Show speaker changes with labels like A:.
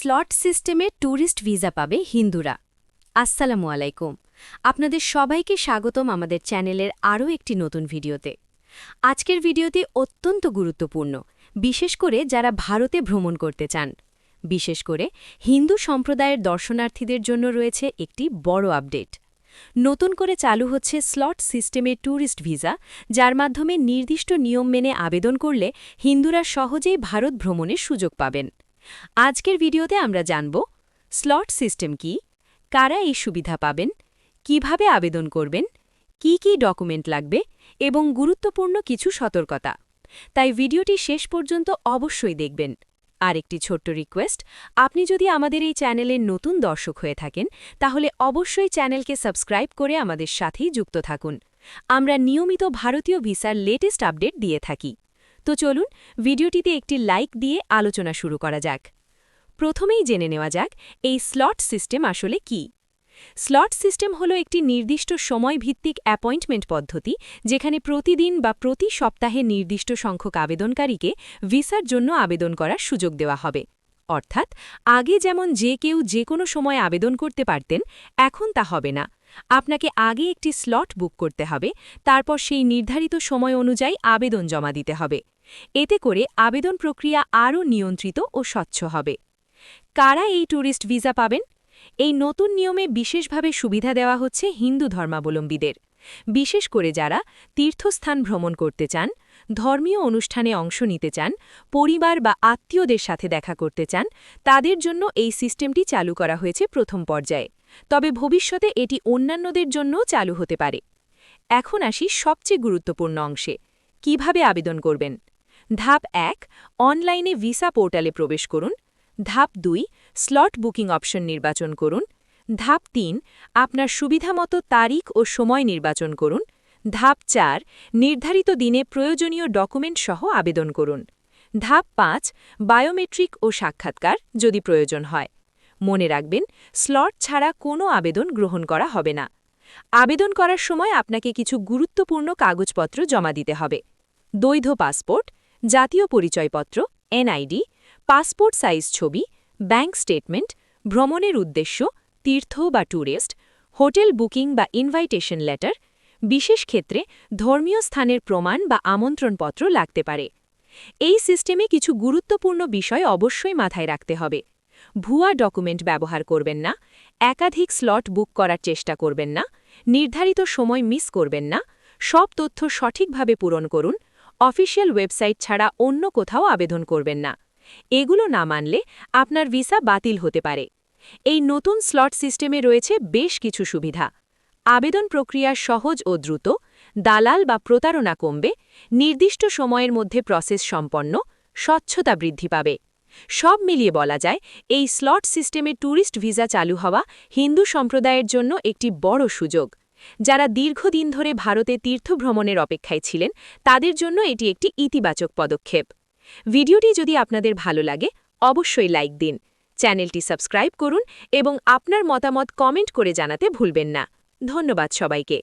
A: Slot সিস্টেমে tourist visa পাবে হিন্দুরা। আসসালামু আলাইকুম। আপনাদের সবাইকে স্বাগতম আমাদের চ্যানেলের আরও একটি নতুন ভিডিওতে। আজকের ভিডিওটি অত্যন্ত গুরুত্বপূর্ণ, বিশেষ করে যারা ভারতে ভ্রমণ করতে চান। বিশেষ করে হিন্দু সম্প্রদায়ের দর্শনার্থীদের জন্য রয়েছে একটি বড় আপডেট। নতুন করে চালু হচ্ছে স্লট সিস্টেমে ট্যুরিস্ট ভিসা, যার মাধ্যমে নির্দিষ্ট নিয়ম মেনে আবেদন করলে হিন্দুরা সহজেই ভারত ভ্রমণের সুযোগ পাবেন। আজকের ভিডিওতে আমরা জানব স্লট সিস্টেম কি, কারা এই সুবিধা পাবেন, কিভাবে আবেদন করবেন, কি কি ডকুমেন্ট লাগবে এবং গুরুত্বপূর্ণ কিছু সতর্কতা। তাই ভিডিওটি শেষ পর্যন্ত অবশ্যই দেখবেন। আর একটি ছোট্ট রিকোয়েস্ট, আপনি যদি আমাদের এই চ্যানেলের নতুন দর্শক হয়ে থাকেন তাহলে অবশ্যই চ্যানেলকে সাবস্ক্রাইব করে আমাদের সাথেই যুক্ত থাকুন। আমরা নিয়মিত ভারতীয় ভিসার লেটেস্ট আপডেট দিয়ে থাকি। তো চলুন ভিডিওটিতে একটি লাইক দিয়ে আলোচনা শুরু করা যাক। প্রথমেই জেনে নেওয়া যাক এই স্লট সিস্টেম আসলে কি। স্লট সিস্টেম হলো একটি নির্দিষ্ট সময়ভিত্তিক অ্যাপয়েন্টমেন্ট পদ্ধতি, যেখানে প্রতিদিন বা প্রতি সপ্তাহে নির্দিষ্ট সংখ্যক আবেদনকারীকে ভিসার জন্য আবেদন করার সুযোগ দেওয়া হবে। অর্থাৎ আগে যেমন যে কেউ যে কোনো সময় আবেদন করতে পারতেন, এখন তা হবে না। আপনাকে আগে একটি স্লট বুক করতে হবে, তারপর সেই নির্ধারিত সময় অনুযায়ী আবেদন জমা দিতে হবে। এতে করে আবেদন প্রক্রিয়া আরও নিয়ন্ত্রিত ও স্বচ্ছ হবে। কারা এই ট্যুরিস্ট ভিসা পাবেন? এই নতুন নিয়মে বিশেষভাবে সুবিধা দেওয়া হচ্ছে হিন্দু ধর্মাবলম্বীদের, বিশেষ করে যারা তীর্থস্থান ভ্রমণ করতে চান, ধর্মীয় অনুষ্ঠানে অংশ নিতে চান, পরিবার বা আত্মীয়দের সাথে দেখা করতে চান। তাদের জন্য এই সিস্টেমটি চালু করা হয়েছে প্রথম পর্যায়ে, তবে ভবিষ্যতে এটি অন্যান্যদের জন্যও চালু হতে পারে। এখন আসি সবচেয়ে গুরুত্বপূর্ণ অংশে, কিভাবে আবেদন করবেন। ধাপ ১, অনলাইনে ভিসা পোর্টালে প্রবেশ করুন। ধাপ ২, স্লট বুকিং অপশন নির্বাচন করুন। ধাপ ৩, আপনার সুবিধামতো তারিখ ও সময় নির্বাচন করুন। ধাপ ৪, নির্ধারিত দিনে প্রয়োজনীয় ডকুমেন্ট সহ আবেদন করুন। ধাপ ৫, বায়োমেট্রিক ও সাক্ষাৎকার যদি প্রয়োজন হয়। মনে রাখবেন, স্লট ছাড়া কোনো আবেদন গ্রহণ করা হবে না। আবেদন করার সময় আপনাকে কিছু গুরুত্বপূর্ণ কাগজপত্র জমা দিতে হবে। বৈধ পাসপোর্ট, জাতীয় পরিচয়পত্র এনআইডি, পাসপোর্ট সাইজ ছবি, ব্যাংক স্টেটমেন্ট, ভ্রমণের উদ্দেশ্য তীর্থ বা ট্যুরিস্ট, হোটেল বুকিং বা ইনভাইটেশন লেটার। বিশেষ ক্ষেত্রে ধর্মীয় স্থানের প্রমাণ বা আমন্ত্রণপত্র লাগতে পারে। এই সিস্টেমে কিছু গুরুত্বপূর্ণ বিষয় অবশ্যই মাথায় রাখতে হবে। ভুয়া ডকুমেন্ট ব্যবহার করবেন না, একাধিক স্লট বুক করার চেষ্টা করবেন না, নির্ধারিত সময় মিস করবেন না, সব তথ্য সঠিকভাবে পূরণ করুন, অফিসিয়াল ওয়েবসাইট ছাড়া অন্য কোথাও আবেদন করবেন না। এগুলো না মানলে আপনার ভিসা বাতিল হতে পারে। এই নতুন স্লট সিস্টেমে রয়েছে বেশ কিছু সুবিধা। আবেদন প্রক্রিয়া সহজ ও দ্রুত, দালাল বা প্রতারণা কমবে, নির্দিষ্ট সময়ের মধ্যে প্রসেস সম্পন্ন, স্বচ্ছতা বৃদ্ধি পাবে। সব মিলিয়ে বলা যায়, এই স্লট সিস্টেমে ট্যুরিস্ট ভিসা চালু হওয়া হিন্দু সম্প্রদায়ের জন্য একটি বড় সুযোগ। যারা দীর্ঘদিন ধরে ভারতে তীর্থভ্রমণের অপেক্ষায় ছিলেন, তাদের জন্য এটি একটি ইতিবাচক পদক্ষেপ। ভিডিওটি যদি আপনাদের ভালো লাগে অবশ্যই লাইক দিন, চ্যানেলটি সাবস্ক্রাইব করুন এবং আপনার মতামত কমেন্ট করে জানাতে ভুলবেন না। ধন্যবাদ সবাইকে।